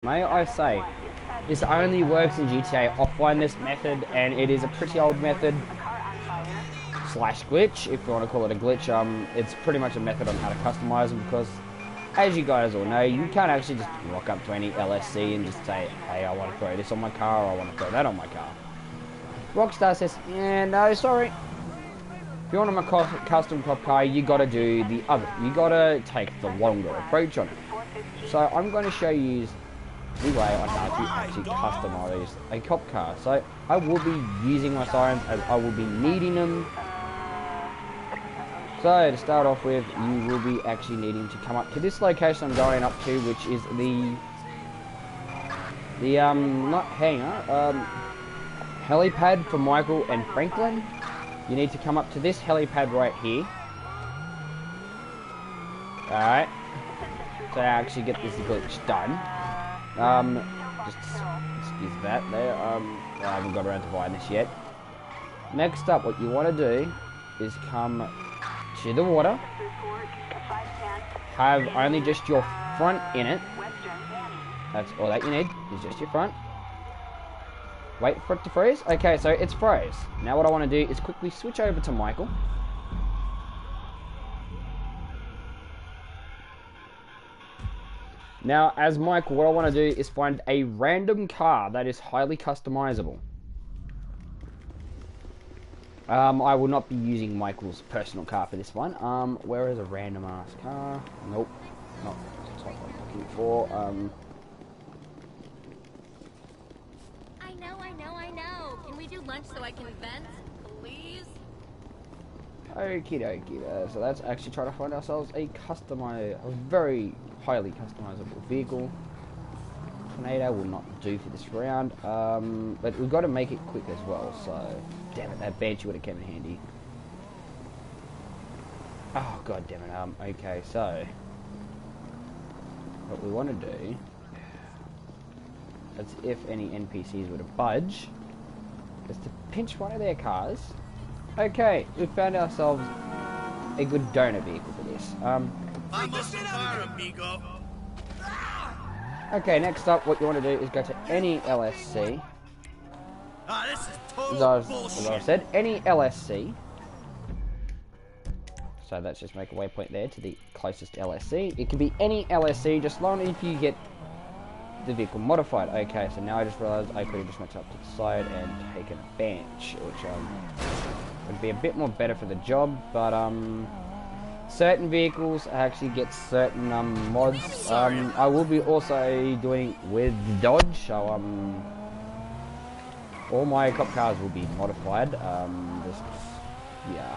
May I say, this only works in GTA offline, this method, and it is a pretty old method slash glitch, if you want to call it a glitch. It's pretty much a method on how to customize them because, as you guys all know, you can't actually just rock up to any LSC and just say, hey, I want to throw this on my car, or I want to throw that on my car. Rockstar says, yeah, no, sorry. If you want a custom cop car, you gotta do the other. You gotta take the longer approach on it. So I'm going to show you the way on how to actually customize a cop car. So I will be using my sirens as I will be needing them. So to start off with, you will be actually needing to come up to this location I'm going up to, which is not hangar, helipad for Michael and Franklin. You need to come up to this helipad right here. Alright. To actually get this glitch done. Just excuse that there. I haven't got around to buying this yet. Next up, what you want to do is come to the water. Have only just your front in it. That's all that you need, is just your front. Wait for it to freeze. Okay, so it's froze. Now what I want to do is quickly switch over to Michael. Now, as Michael, what I want to do is find a random car that is highly customizable. I will not be using Michael's personal car for this one. Where is a random ass car? Nope, not the type I'm looking for. I know. Can we do lunch so I can vent, please? Okie dokie. So let's actually try to find ourselves a very highly customizable vehicle. Tornado will not do for this round, but we've got to make it quick as well, so damn it, that Banshee would have come in handy. Oh god damn it. Okay, so what we want to do, as if any NPCs were to budge, is to pinch one of their cars. Okay, we found ourselves a good donor vehicle for this. Okay, next up, what you want to do is go to any LSC. This is total As I said, any LSC. So let's just make a waypoint there to the closest LSC. It can be any LSC, just long as you get the vehicle modified. Okay, so now I just realized I could have just went up to the side and taken a bench, which would be a bit more better for the job, but certain vehicles actually get certain mods. I will be also doing with Dodge, so all my cop cars will be modified. Yeah.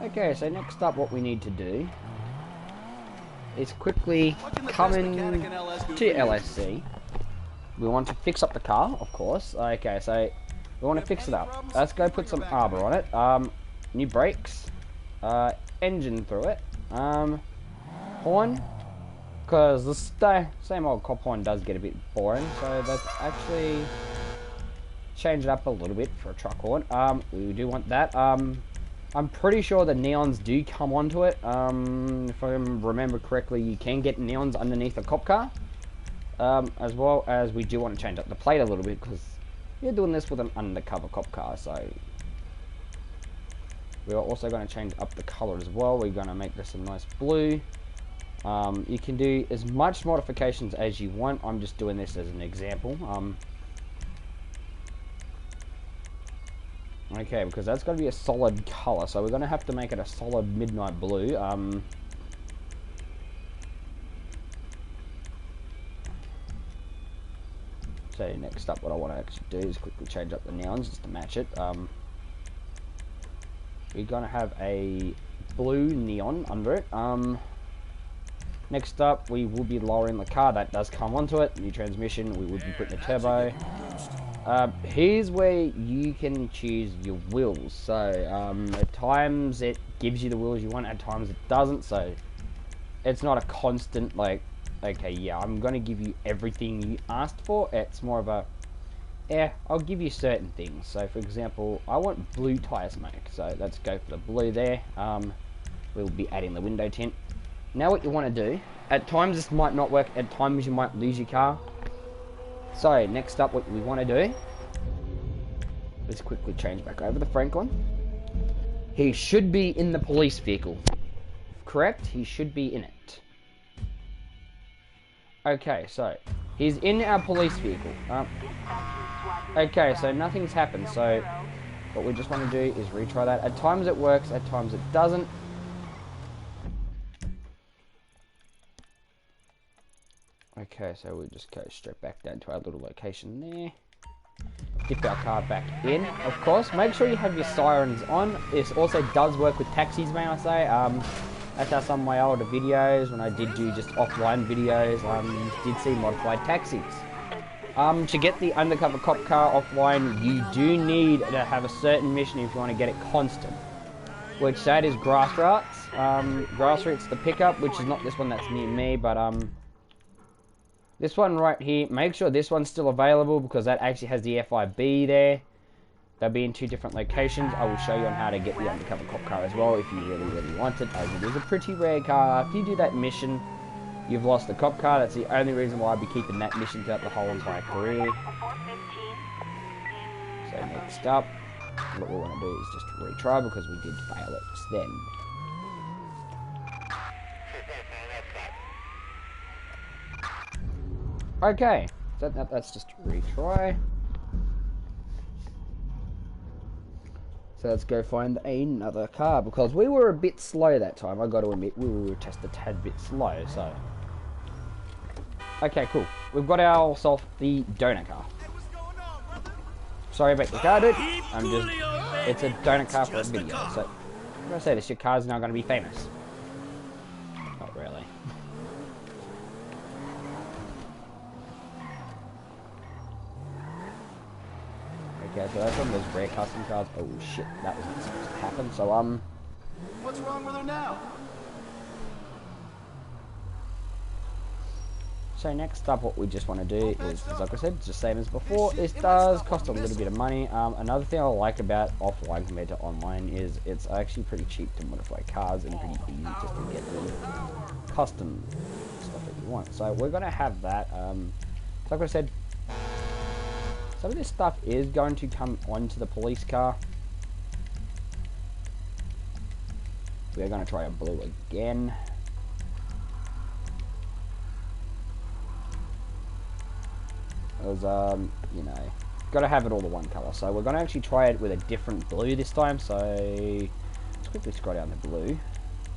Okay, so next up what we need to do is quickly come in to LSC. We want to fix up the car, of course. Okay, so we want to fix it up. Let's go put some arbor on it. New brakes. Engine through it. Horn. Because the same old cop horn does get a bit boring. So let's actually change it up a little bit for a truck horn. We do want that. I'm pretty sure the neons do come onto it. If I remember correctly, you can get neons underneath a cop car. As well as we do want to change up the plate a little bit because you're doing this with an undercover cop car, so we are also going to change up the color as well. We're going to make this a nice blue. You can do as much modifications as you want. I'm just doing this as an example. Okay, because that's going to be a solid color, so we're going to have to make it a solid midnight blue. So next up, what I want to actually do is quickly change up the neons just to match it. We're going to have a blue neon under it. Next up, we will be lowering the car. That does come onto it. New transmission. We would be putting a turbo. Here's where you can choose your wheels. So at times it gives you the wheels you want. At times it doesn't. So it's not a constant like, okay, yeah, I'm going to give you everything you asked for. It's more of a, yeah, I'll give you certain things. So, for example, I want blue tyre smoke. So, let's go for the blue there. we'll be adding the window tint. Now what you want to do, at times this might not work, at times you might lose your car. So next up what we want to do, let's quickly change back over to Franklin. He should be in the police vehicle. Correct? He should be in it. Okay, so he's in our police vehicle. Okay, so nothing's happened. So what we just want to do is retry that. At times it works, at times it doesn't. Okay, so we'll just go straight back down to our little location there. Dip our car back in, of course. Make sure you have your sirens on. This also does work with taxis, may I say. That's how some of my older videos, when I did do just offline videos, did see modified taxis. To get the undercover cop car offline, you do need to have a certain mission if you want to get it constant. Which that is Grassroots. Grassroots the pickup, which is not this one that's near me, but this one right here, make sure this one's still available because that actually has the FIB there. They'll be in 2 different locations. I will show you on how to get the undercover cop car as well if you really, really want it, as it is a pretty rare car. After you do that mission, you've lost the cop car. That's the only reason why I'd be keeping that mission throughout the whole entire career. So next up, what we want to do is just retry because we did fail it just then. Okay, so that's just a retry. So let's go find another car, because we were a bit slow that time. I got to admit, we were just a tad bit slow, so. Okay, cool. We've got ourselves the donut car. Sorry about the car, dude. It's a donut car for a video, so. I'm gonna say this, your car's now gonna be famous. Not really. Okay, so that's one of those rare custom cars. Oh shit, that wasn't supposed to happen. So What's wrong with her now? So next up, what we just want to do is, like I said, it's the same as before. This does cost a little bit of money. Another thing I like about offline compared to online is it's actually pretty cheap to modify cars and pretty easy just to get the custom stuff that you want. So we're gonna have that. Like I said, some of this stuff is going to come onto the police car. We're going to try a blue again. Because, you know, got to have it all the one colour. So we're going to actually try it with a different blue this time. So let's quickly scroll down the blue.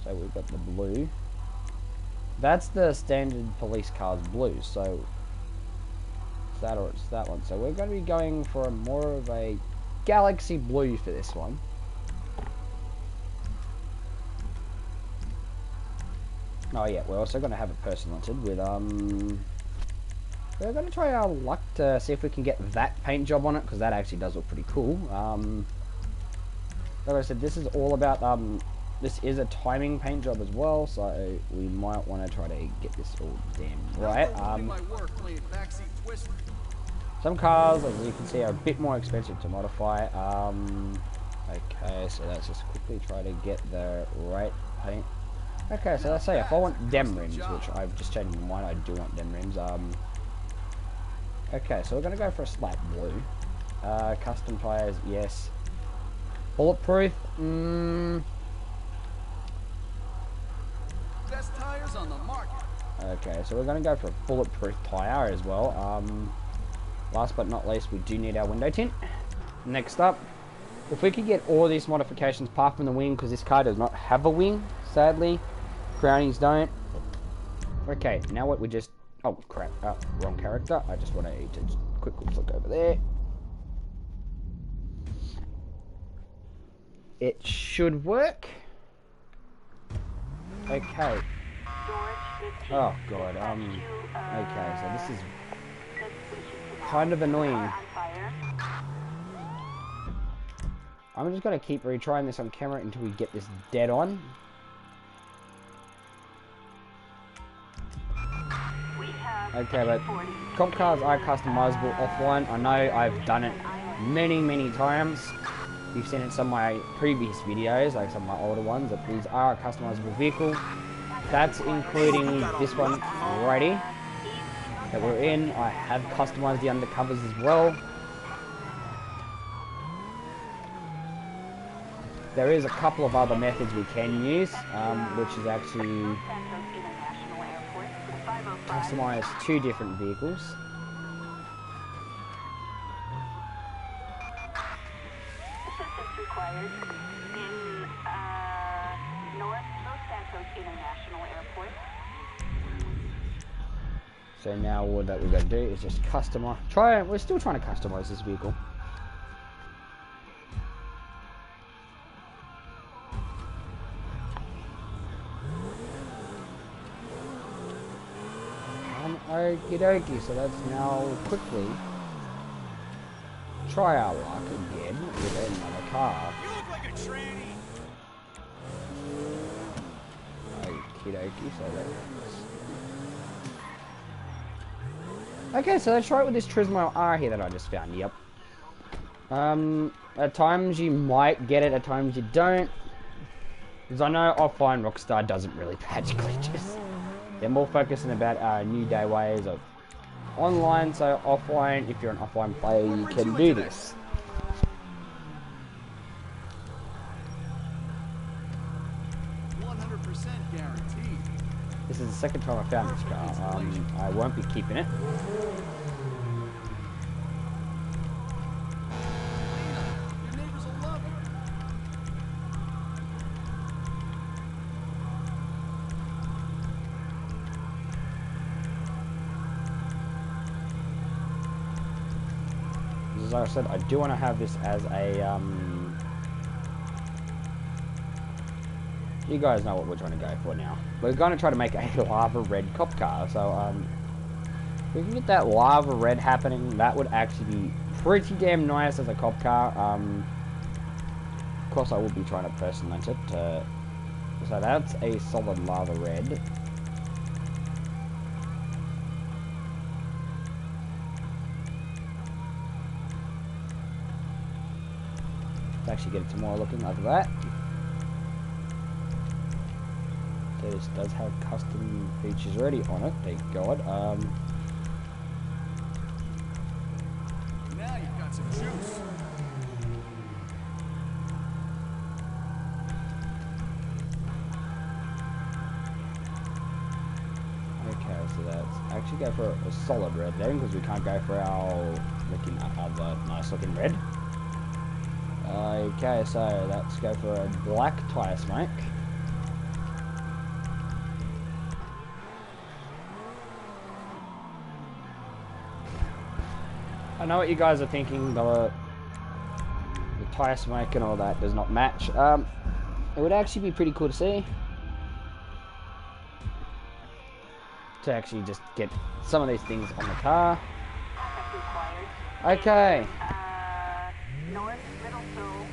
So we've got the blue. That's the standard police car's blue. So that or it's that one. So we're going to be going for more of a galaxy blue for this one. Oh yeah, we're also going to have a person wanted with we're going to try our luck to see if we can get that paint job on it, because that actually does look pretty cool. Like I said, this is all about this is a timing paint job as well, so we might want to try to get this all damn right. Some cars, as you can see, are a bit more expensive to modify. Okay, so let's just quickly try to get the right paint. Okay, so let's say if I want dem rims, which I've just changed my mind, I do want dem rims. Okay, so we're going to go for a slap blue. Custom tires, yes. Bulletproof, Best tires on the market. Okay, so we're going to go for a bulletproof tire as well. Last but not least, we do need our window tint. Next up, if we could get all these modifications apart from the wing, because this car does not have a wing, sadly. Crownings don't. Okay, now what we just... Oh, crap. Wrong character. I just want to just quickly flick over there. It should work. Okay. Oh, God. Okay, so this is kind of annoying. I'm just going to keep retrying this on camera until we get this dead on. Okay, but cop cars are customizable offline. I know I've done it many, many times. You've seen it in some of my previous videos, like some of my older ones, that these are a customizable vehicle. That's including this one already that we're in. I have customized the undercovers as well. There is a couple of other methods we can use, which is actually customize 2 different vehicles. Assistance required in North Los Santos International Airport. So now all that we've got to do is just customize. We're still trying to customize this vehicle. Okie dokie, so let's now quickly try our luck again with another car. You look like a tranny. Okie dokie, so that's... Okay, so let's try it with this Turismo R here that I just found, yep. At times you might get it, at times you don't. Because I know offline Rockstar doesn't really patch glitches. They're more focusing about new day ways of online, so offline, if you're an offline player, you can do this. Guaranteed. This is the second time I found this car. I won't be keeping it. Your neighbors will love you. As I said, I do want to have this as a, you guys know what we're trying to go for now. We're going to try to make a lava red cop car, so, if we can get that lava red happening, that would actually be pretty damn nice as a cop car. Of course I will be trying to personalize it, so that's a solid lava red. Actually get it tomorrow looking like that. This does have custom features already on it, thank God. Now you've got some juice. Okay, so that's actually go for a solid red then, because we can't go for our looking other nice looking red. Okay, so let's go for a black tyre smoke. I know what you guys are thinking, the tyre smoke and all that does not match. It would actually be pretty cool to see. To actually just get some of these things on the car. Okay. North Middle Seoul.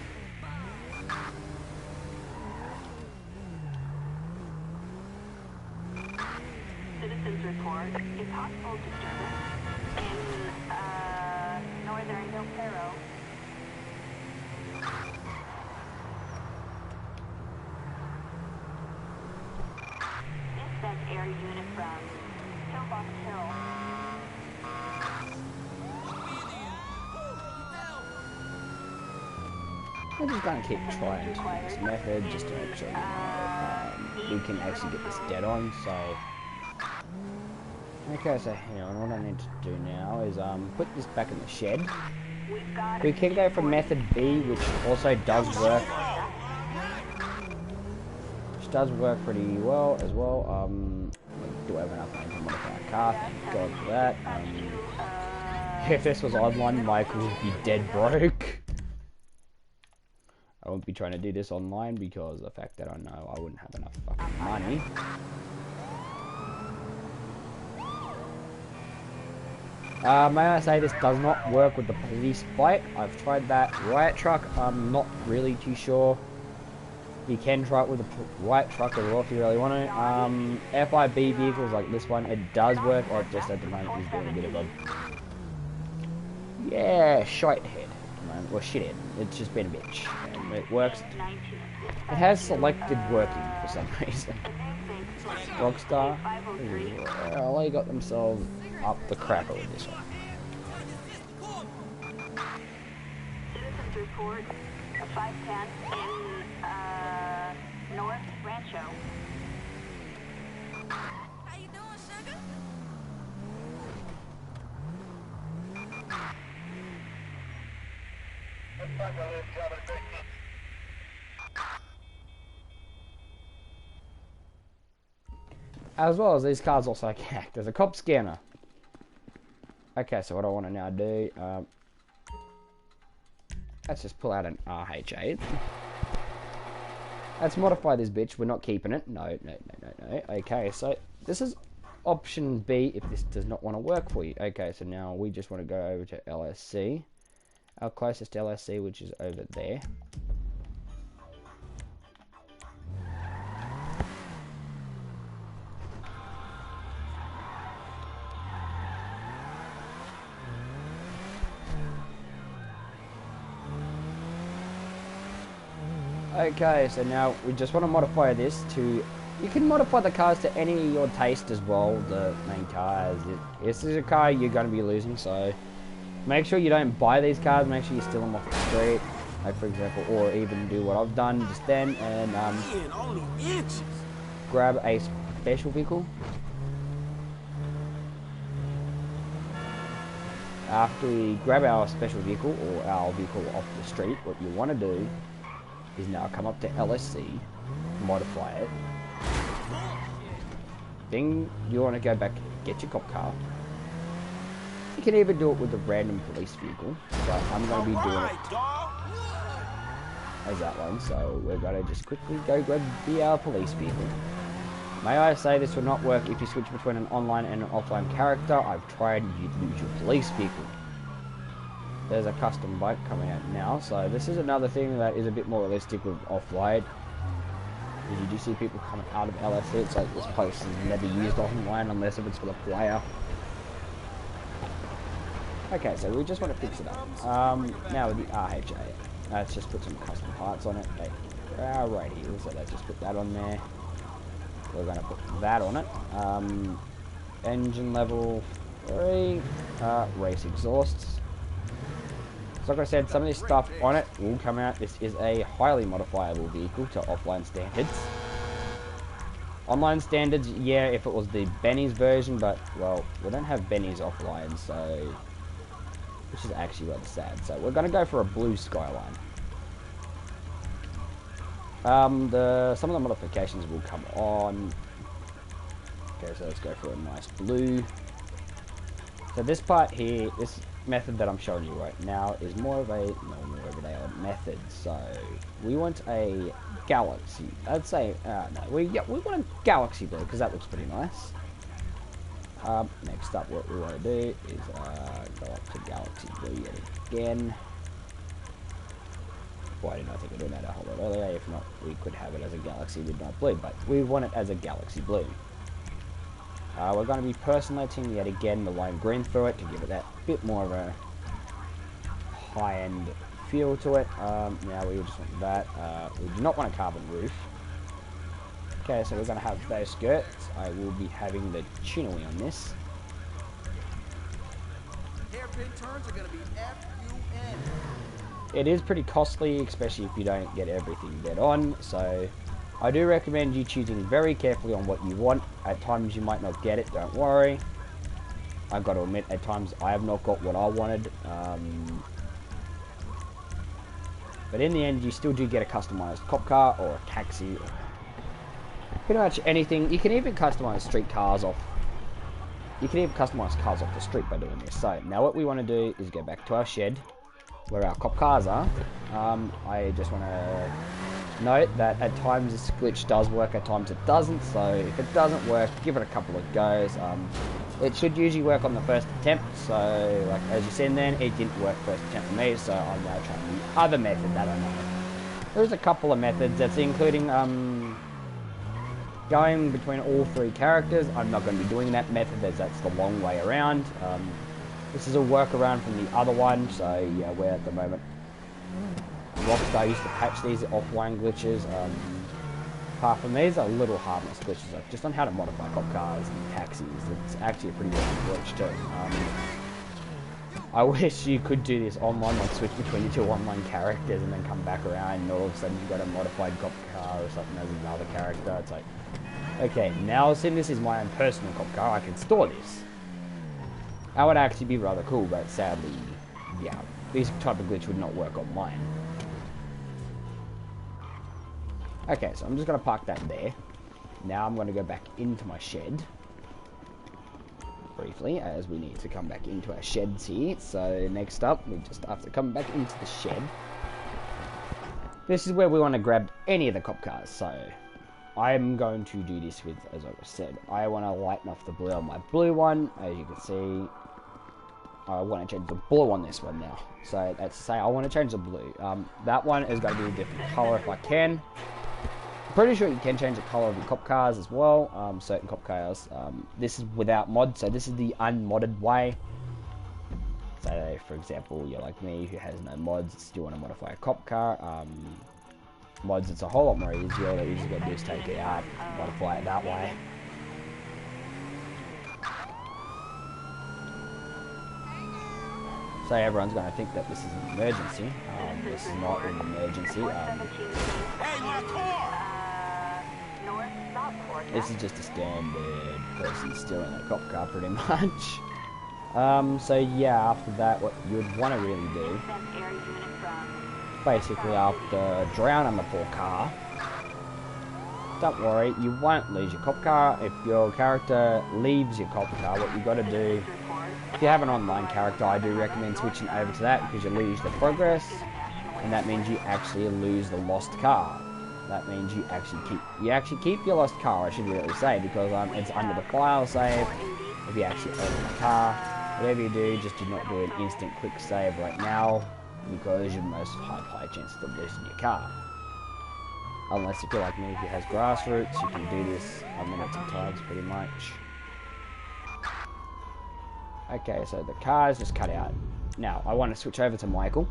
Citizens report a possible disturbance in northern Del Perro. Dispatch air unit from Pillbox Hill. We're just going to keep trying to use this method just to make sure we can actually get this dead on. So, okay, so hang on, what I need to do now is put this back in the shed. We can go for method B, which also does work. Which does work pretty well as well. Do have enough money to modify a car? Thank God for that. If this was online, Michael would be dead broke. I won't be trying to do this online because of the fact that I know I wouldn't have enough fucking money. May I say this does not work with the police bike. I've tried that riot truck. I'm not really too sure. You can try it with a riot truck as well if you really want to. FIB vehicles like this one, it does work. It just at the moment is doing a bit of a... Yeah, shite head. moment. Well, shit, it's just been a bitch. And it works. 19. It has selected working for some reason. Rockstar, 503. well, they got themselves up the crapper with this one. Citizens report a 510 in North Rancho. How you doing, sugar? As well as these cars also can act as a cop scanner. Okay, so what I want to now do, let's just pull out an RH8. Let's modify this bitch. We're not keeping it. No. Okay, so this is option B if this does not want to work for you. Okay, so now we just want to go over to LSC. Our closest LSC, which is over there. Okay, so now we just want to modify this to... You can modify the cars to any of your taste as well, the main cars. This is a car you're going to be losing, so... Make sure you don't buy these cars, make sure you steal them off the street. Like, for example, or even do what I've done just then, and grab a special vehicle. After we grab our special vehicle, or our vehicle off the street, what you want to do is now come up to LSC, modify it. Then you want to go back, get your cop car. You can even do it with a random police vehicle, but I'm going to be doing it as that one, so we're going to just quickly go grab the police vehicle. May I say this will not work if you switch between an online and an offline character. I've tried, you'd lose your police vehicle. There's a custom bike coming out now, so this is another thing that is a bit more realistic with offline. You do see people coming out of LSC, it's like this place is never used online unless if it's for the player. Okay, so we just want to fix it up. Now with the RHA, let's just put some custom parts on it. Alrighty, so let's just put that on there. We're going to put that on it. Engine level 3, race exhausts. So like I said, some of this stuff on it will come out. This is a highly modifiable vehicle to offline standards. Online standards, yeah, if it was the Benny's version, but, well, we don't have Benny's offline, so... Which is actually rather sad. So we're going to go for a blue Skyline. Some of the modifications will come on. Okay, so let's go for a nice blue. So this part here, this method that I'm showing you right now is more of a normal everyday method. So we want a galaxy. I'd say no, we want a galaxy blue because that looks pretty nice. Next up, what we want to do is go up to galaxy blue yet again. Why didn't I think of doing that a whole lot earlier? If not, we could have it as a galaxy midnight blue, but we want it as a galaxy blue. We're going to be personalizing yet again the lime green through it to give it that bit more of a high-end feel to it. Now we just want that. We do not want a carbon roof. Okay, so we're going to have those skirts. I will be having the chinnery on this. Hairpin turns are gonna be F-U-N. It is pretty costly, especially if you don't get everything dead on, so I do recommend you choosing very carefully on what you want. At times you might not get it, don't worry. I've got to admit, at times I have not got what I wanted. But in the end, you still do get a customized cop car or a taxi, or pretty much anything. You can even customize street cars off. You can even customize cars off the street by doing this. So now what we want to do is go back to our shed where our cop cars are. I just want to note that at times this glitch does work, at times it doesn't. So if it doesn't work, give it a couple of goes. It should usually work on the first attempt. So like as you seen then, it didn't work first attempt for me. So I'm now trying the other method that I know. There's a couple of methods that's including going between all three characters. I'm not going to be doing that method as that's the long way around. This is a workaround from the other one, so yeah, we're at the moment Rockstar used to patch these offline glitches. Apart from these are little harmless glitches, like just on how to modify cop cars and taxis. It's actually a pretty good glitch too. I wish you could do this online, like switch between your two online characters and then come back around and all of a sudden you've got a modified cop car or something as another character. It's like, okay, now since this is my own personal cop car, I can store this. That would actually be rather cool, but sadly, yeah, this type of glitch would not work on mine. Okay, so I'm just going to park that there. Now I'm going to go back into my shed. Briefly, as we need to come back into our sheds here. So next up, we just have to come back into the shed. This is where we want to grab any of the cop cars. So I'm going to do this with, as I said, I want to lighten off the blue on my blue one. As you can see, I want to change the blue on this one now. So that's to say, I want to change the blue. That one is going to be a different color if I can. Pretty sure you can change the color of your cop cars as well, certain cop cars. This is without mods, so this is the unmodded way. So, for example, you're like me who has no mods, still want to modify a cop car. Mods, it's a whole lot more easier. All you just got to do is take it out, modify it that way. So everyone's going to think that this is an emergency. This is not an emergency. Hey, my car! This is just a standard person stealing a cop car, pretty much. So yeah, after that, what you would want to really do, basically after drowning the poor car, don't worry, you won't lose your cop car. If your character leaves your cop car, what you got to do, if you have an online character, I do recommend switching over to that because you lose the progress, and that means you actually lose the lost car. That means you actually keep your lost car, I should really say, because it's under the file save. If you actually open the car, whatever you do, just do not do an instant quick save right now, because you're most high chances of losing your car. Unless if you're like me, who has grassroots, you can do this minutes and times pretty much. Okay, so the car is just cut out. Now, I want to switch over to Michael.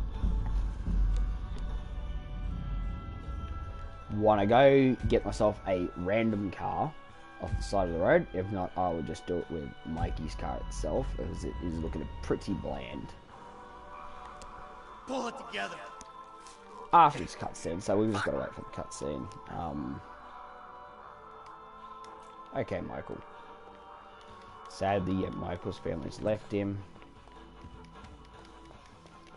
Want to go get myself a random car off the side of the road. If not, I will just do it with Mikey's car itself, as it is looking pretty bland. Pull it together. After this cutscene, so we've just got to wait for the cutscene. Okay, Michael. Sadly, yeah, Michael's family's left him.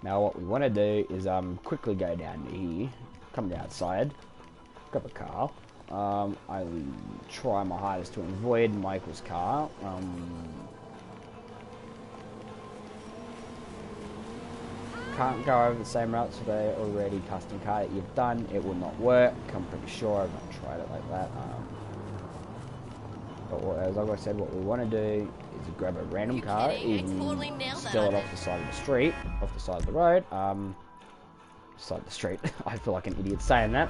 Now, what we want to do is quickly go down to here, come outside. Grab a car. I try my hardest to avoid Michael's car. Can't go over the same routes with the already custom car that you've done. It will not work. I'm pretty sure. I've not tried it like that. But as I said, what we want to do is grab a random car, even steal it off the side of the street, off the side of the road. Side of the street. I feel like an idiot saying that.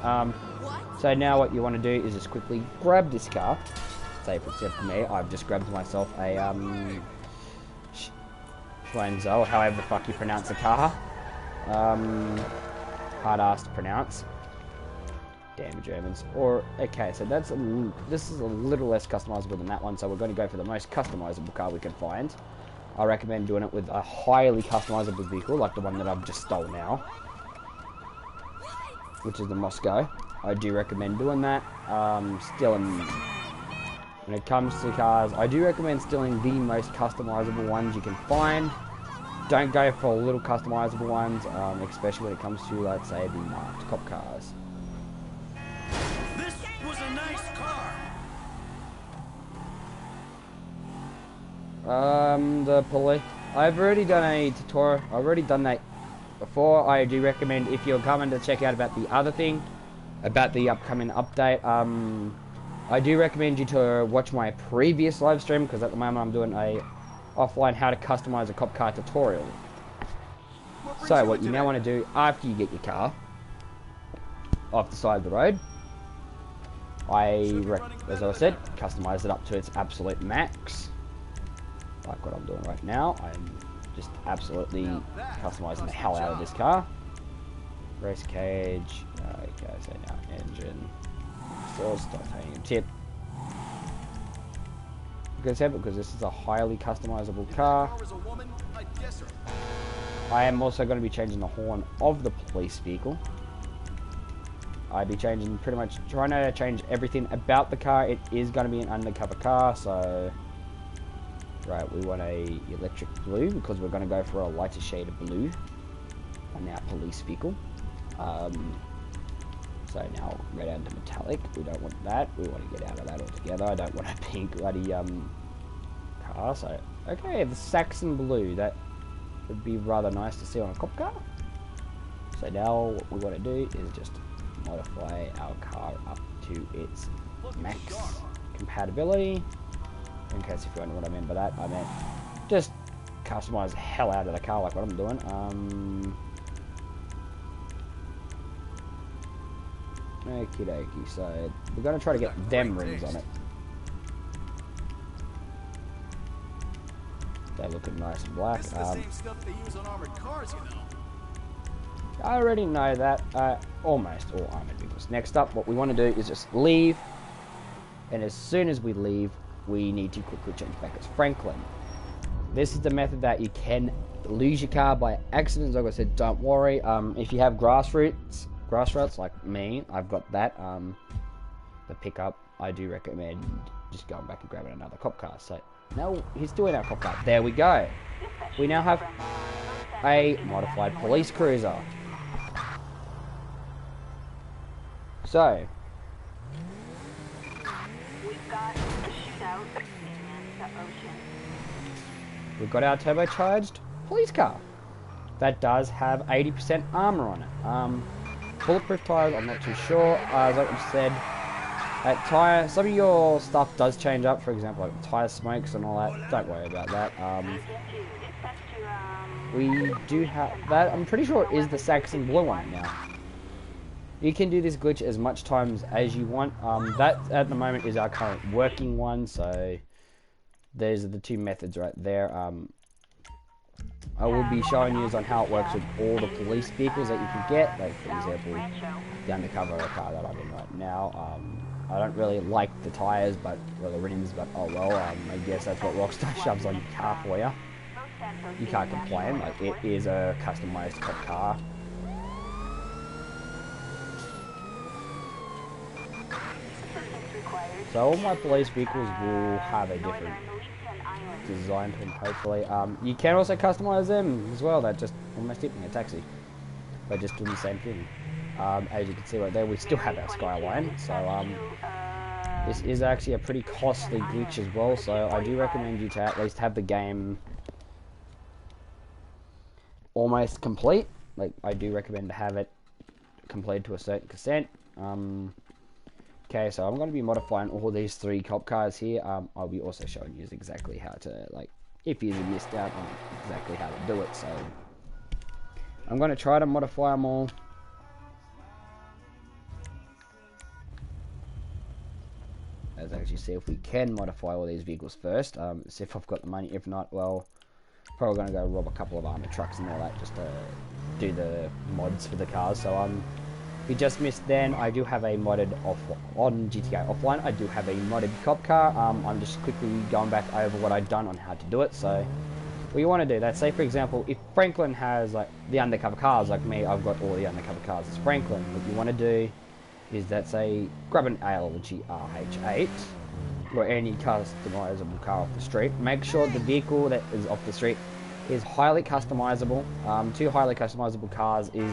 So now what you want to do is just quickly grab this car. Say for example for me, I've just grabbed myself a Schweinzo, however the fuck you pronounce the car. Hard ass to pronounce. Damn Germans. Or okay, so this is a little less customizable than that one, so we're going to go for the most customizable car we can find. I recommend doing it with a highly customizable vehicle, like the one that I've just stole now, which is the Moscow. I do recommend doing that. When it comes to cars, I do recommend stealing the most customizable ones you can find. Don't go for little customizable ones, especially when it comes to, let's say, the marked cop cars. This was a nice car. The police. I've already done a tutorial. I've already done that before. I do recommend, if you're coming to check out about the other thing, about the upcoming update, I do recommend you to watch my previous live stream, because at the moment I'm doing a offline how to customize a cop car tutorial. So what you now want to do after you get your car off the side of the road, as I said, customize it up to its absolute max, like what I'm doing right now. I'm just absolutely customizing the hell out of this car. Race cage. Okay, so now engine. Source, titanium tip. Because this is a highly customizable car. I am also going to be changing the horn of the police vehicle. I'd be changing trying to change everything about the car. It is going to be an undercover car, so right, we want a electric blue because we're going to go for a lighter shade of blue on our police vehicle. So now go down to metallic. We don't want that. We want to get out of that altogether. I don't want a pink bloody car. So okay, the Saxon blue. That would be rather nice to see on a cop car. So now what we want to do is just modify our car up to its max compatibility. In case if you wonder what I meant by that, I meant just customize the hell out of the car like what I'm doing. Okie dokie, so we're going to try to get them rims on it. They're looking nice and black. This is the same stuff they use on armored cars, you know. I already know that. Almost all armored vehicles. Next up, what we want to do is just leave. And as soon as we leave, we need to quickly change back as Franklin. This is the method that you can lose your car by accident. Like I said, don't worry. If you have grassroots like me, I've got that. The pickup, I do recommend just going back and grabbing another cop car. So now he's doing our cop car. There we go. We now have a modified police cruiser. So We've got the shootout in the ocean. we've got our turbocharged police car. That does have 80% armor on it. Bulletproof tires, I'm not too sure. As I said, at tire, some of your stuff does change up. For example, like tire smokes and all that. Don't worry about that. We do have that. I'm pretty sure it is the Saxon blue one now. You can do this glitch as much times as you want. That at the moment is our current working one. So those are the two methods right there. I will be showing you on how it works with all the police vehicles that you can get. Like, for example, the undercover car that I'm in right now. I don't really like the tyres, or the rims, but oh well, I guess that's what Rockstar shoves on your car for you. You can't complain, like, it is a customized cop car. So all my police vehicles will have a different design to them, hopefully. You can also customize them as well. That just almost hit me, a taxi. But just doing the same thing. As you can see right there, we still have our skyline. So this is actually a pretty costly glitch as well. So I do recommend you to at least have the game almost complete. Like, I do recommend to have it completed to a certain extent. Okay, so I'm going to be modifying all these three cop cars here. I'll be also showing you exactly how to, like, if you missed out on exactly how to do it. So I'm going to try to modify them all. Let's actually see if we can modify all these vehicles first. See if I've got the money. If not, well, probably going to go rob a couple of armored trucks and all that just to do the mods for the cars. So if you just missed then, I do have a modded on GTA Offline. I do have a modded cop car. I'm just quickly going back over what I've done on how to do it. So what you want to do, let's say for example, if Franklin has like the undercover cars, like me, I've got all the undercover cars as Franklin. What you want to do is that, say, grab an ALG RH8 or any customizable car off the street. Make sure the vehicle that is off the street is highly customizable. Two highly customizable cars is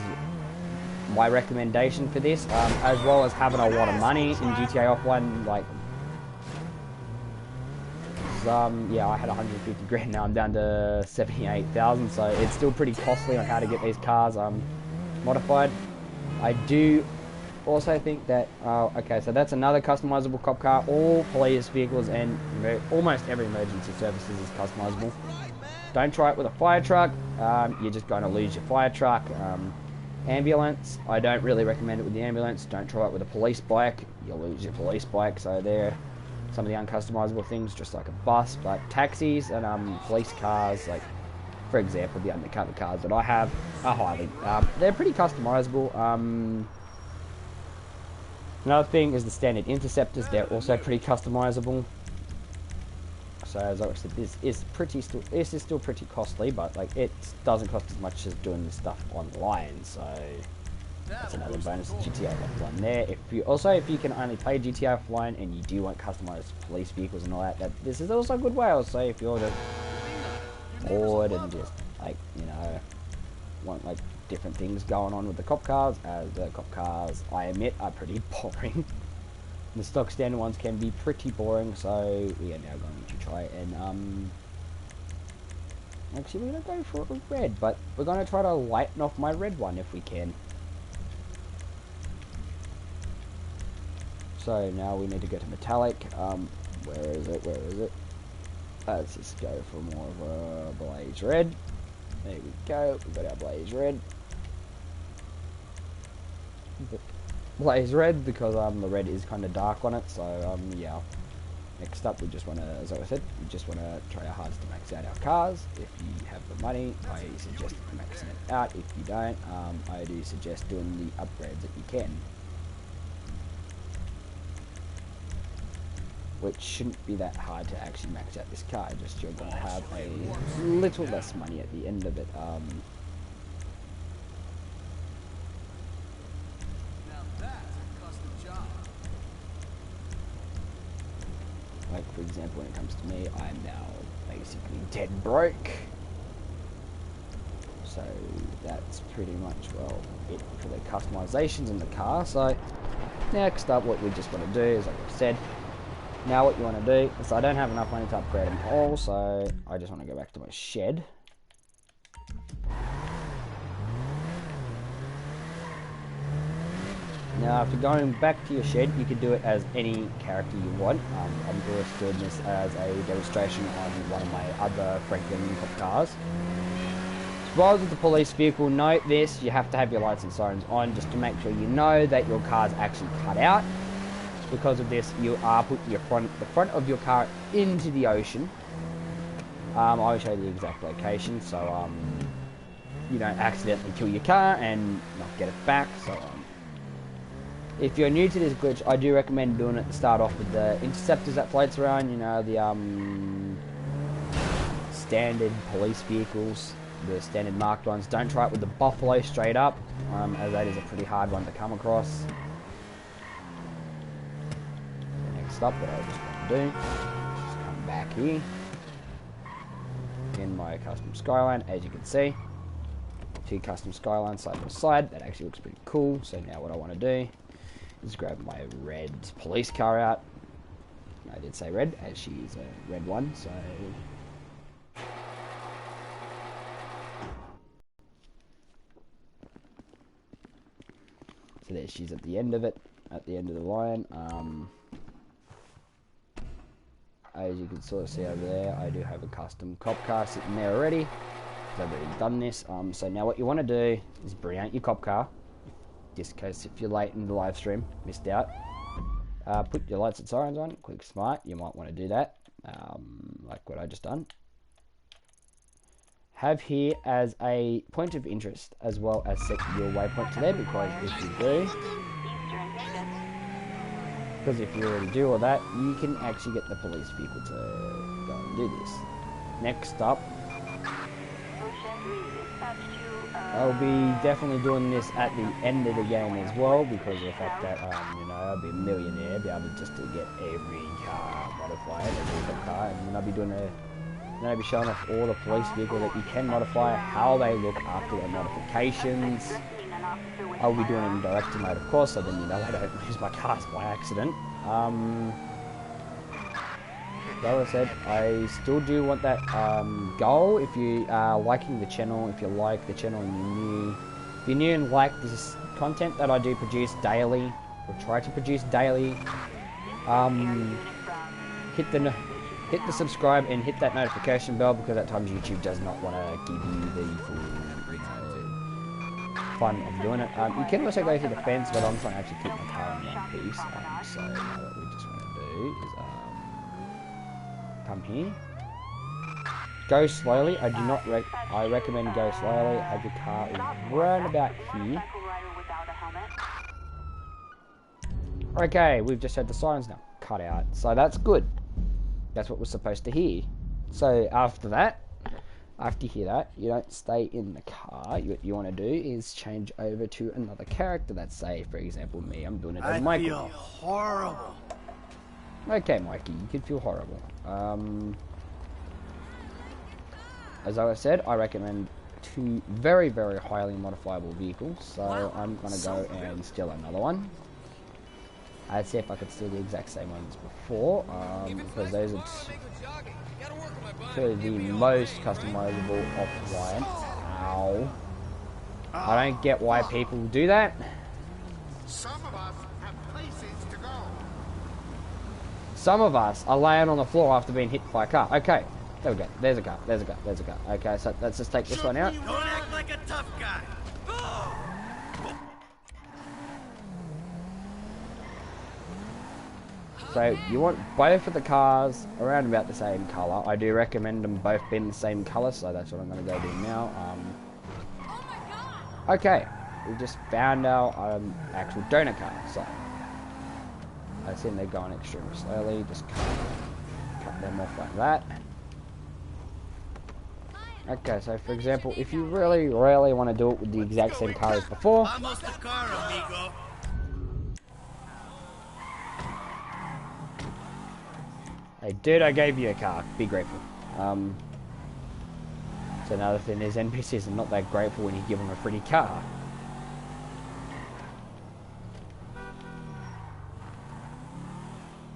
my recommendation for this, as well as having a lot of money in GTA Offline. Like, yeah, I had 150 grand, now I'm down to 78,000, so it's still pretty costly on how to get these cars modified. I do also think that, okay, so that's another customizable cop car. All police vehicles and almost every emergency services is customizable. Don't try it with a fire truck. You're just going to lose your fire truck. Ambulance, I don't really recommend it with the ambulance. Don't try it with a police bike. You'll lose your police bike. So there, some of the uncustomizable things, just like a bus. But taxis and police cars, like, For example, the undercover cars that I have are highly, they're pretty customizable. Another thing is the standard interceptors, they're also pretty customizable. So as I said, this is still pretty costly, but like it doesn't cost as much as doing this stuff online. So that's another bonus GTA offline there. If you can only play GTA offline and you do want customized police vehicles and all that, this is also a good way. I'll say if you're just bored and just like want like different things going on with the cop cars, as the cop cars I admit are pretty boring. The stock standard ones can be pretty boring, so we are now going to try and actually we're going to go for a red, but we're going to try to lighten off my red one if we can. So now we need to go to metallic. Where is it? Let's just go for more of a blaze red. There we go, we've got our blaze red. Blaze red because the red is kind of dark on it, so yeah. Next up, we just want to, as I said, we just want to try our hardest to max out our cars. If you have the money, I suggest maxing it out. If you don't, I do suggest doing the upgrades that you can, which shouldn't be that hard to actually max out this car. Just you're going to have a little less money at the end of it. Like for example, when it comes to me, I'm now basically dead broke. So that's pretty much, well, it for the customizations in the car. So next up, what we just want to do is, like I said, now what you want to do is, I don't have enough money to upgrade them all, so I just want to go back to my shed. Now, if you're going back to your shed, you can do it as any character you want. I'm just doing this as a demonstration on one of my other Franklin cop cars. As well as with the police vehicle, note this, you have to have your lights and sirens on just to make sure you know that your car's actually cut out. Because of this, you are putting the front of your car into the ocean. I'll show you the exact location, so you don't accidentally kill your car and not get it back. So if you're new to this glitch, I do recommend doing it to start off with the interceptors that floats around, the standard police vehicles, the standard marked ones. Don't try it with the Buffalo straight up, as that is a pretty hard one to come across. Next up, what I just want to do is come back here in my custom skyline. As you can see, two custom skylines side by side. That actually looks pretty cool. So now what I want to do is grab my red police car out. I did say red, as she is a red one, so there she's at the end of it, at the end of the line. As you can sort of see over there, I do have a custom cop car sitting there already. I've already done this. So now what you want to do is bring out your cop car, just in case if you're late in the live stream, missed out. Put your lights and sirens on, quick smart, you might want to do that, like what I just done. Have here as a point of interest, as well as set your waypoint to there, because if you do, if you already do all that, you can actually get the police vehicle to go and do this. Next up, I'll be definitely doing this at the end of the game as well, because of the fact that I'll be a millionaire, be able just to get every car modified, every car, and then I'll be doing I'll be showing off all the police vehicles that you can modify, how they look after their modifications. I'll be doing it in director mode, of course, so then I don't lose my cars by accident. Like I said, I still do want that goal. If you are liking the channel, if you like the channel and if you're new and like this content that I do produce daily, or try to produce daily, hit the subscribe and hit that notification bell, because at times YouTube does not want to give you the full fun of doing it. You can also go through the fence, but I'm trying to actually keep my car in one piece. So now what we just want to do is come here, go slowly. I do not I recommend go slowly. Have your car run about here. Motorcycle rider without a helmet. Okay, we've just had the sirens now cut out, so that's good. That's what we're supposed to hear. So after that, after you hear that, you don't stay in the car. What you want to do is change over to another character. That's, say, for example, me. I'm doing it as Michael. I feel horrible. Okay, Mikey, you can feel horrible. As I said, I recommend 2 very, very highly modifiable vehicles. So I'm going to go and steal another one. I'd see if I could steal the exact same ones before, because those are two of the most customizable offline. Ow. I don't get why people do that. Some of us have places to go. Some of us are laying on the floor after being hit by a car. Okay, there we go. There's a car. There's a car. There's a car. Okay, so let's just take this one out. Don't act like a tough guy. So you want both of the cars around about the same colour. I do recommend them both being the same colour, so that's what I'm going to go do now. Okay, we just found our actual donor car. So I assume they're going extremely slowly. Just cut them off like that. Okay, so for example, if you really want to do it with the exact same car as before. Vamos to car, amigo. Hey, dude, I gave you a car. Be grateful. So another thing is NPCs are not that grateful when you give them a free car.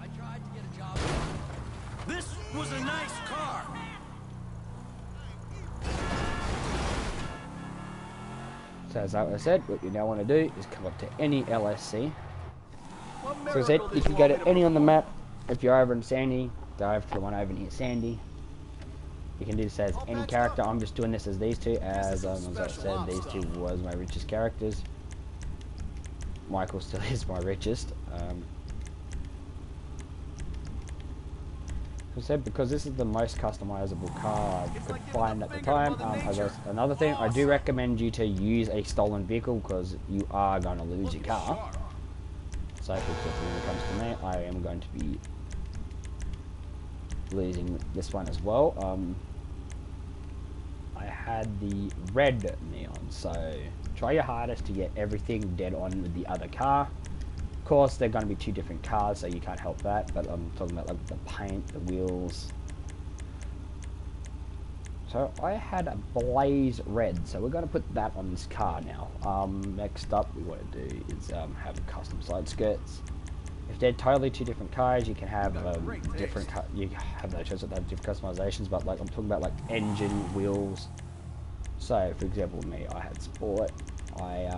I tried to get a job. This was a nice car. So as I said, what you now want to do is come up to any LSC. So as I said, you can go to any on the map. If you're over in Sandy, go over to the one over near Sandy. You can do this as any character. I'm just doing this as these two, as I said, these two was my richest characters. Michael still is my richest. As I said, because this is the most customizable car I could find at the time. Another thing, I do recommend you to use a stolen vehicle because you are going to lose your car. So for example, when it comes to me, I am going to be losing this one as well. I had the red neon, so try your hardest to get everything dead on with the other car. Of course, they're going to be 2 different cars, so you can't help that, but I'm talking about like the paint, the wheels. So I had a blaze red, so we're going to put that on this car now. Next up, we want to do is have custom side skirts. If they're totally 2 different cars, you can have different. You have no choice that they have different customizations, but like I'm talking about like engine, wheels. So for example, me, I had sport. I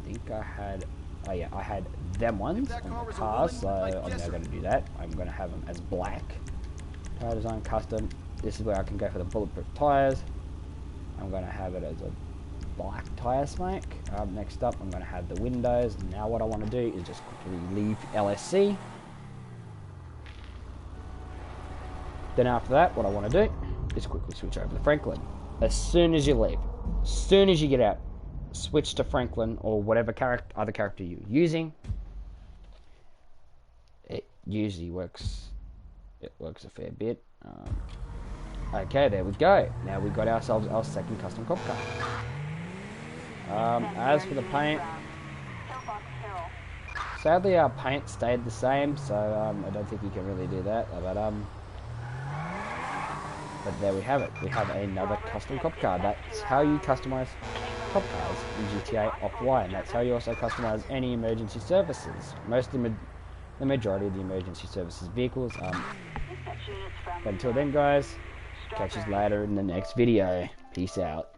think I had. Oh yeah, I had them ones on the car, so I'm now going to do that. I'm going to have them as black. Tire design custom. This is where I can go for the bulletproof tires. I'm going to have it as a black tire smack. Next up, I'm going to have the windows. Now what I want to do is just quickly leave LSC. Then after that, what I want to do is quickly switch over to Franklin. As soon as you leave, as soon as you get out, switch to Franklin or whatever other character you're using. It usually works. It works a fair bit. Okay, there we go. Now we've got ourselves our second custom cop car. As for the paint, sadly our paint stayed the same, so I don't think you can really do that. But there we have it. We have another custom cop car. That's how you customize cop cars in GTA Offline. That's how you also customize any emergency services. The majority of the emergency services vehicles. But until then, guys, catch us later in the next video. Peace out.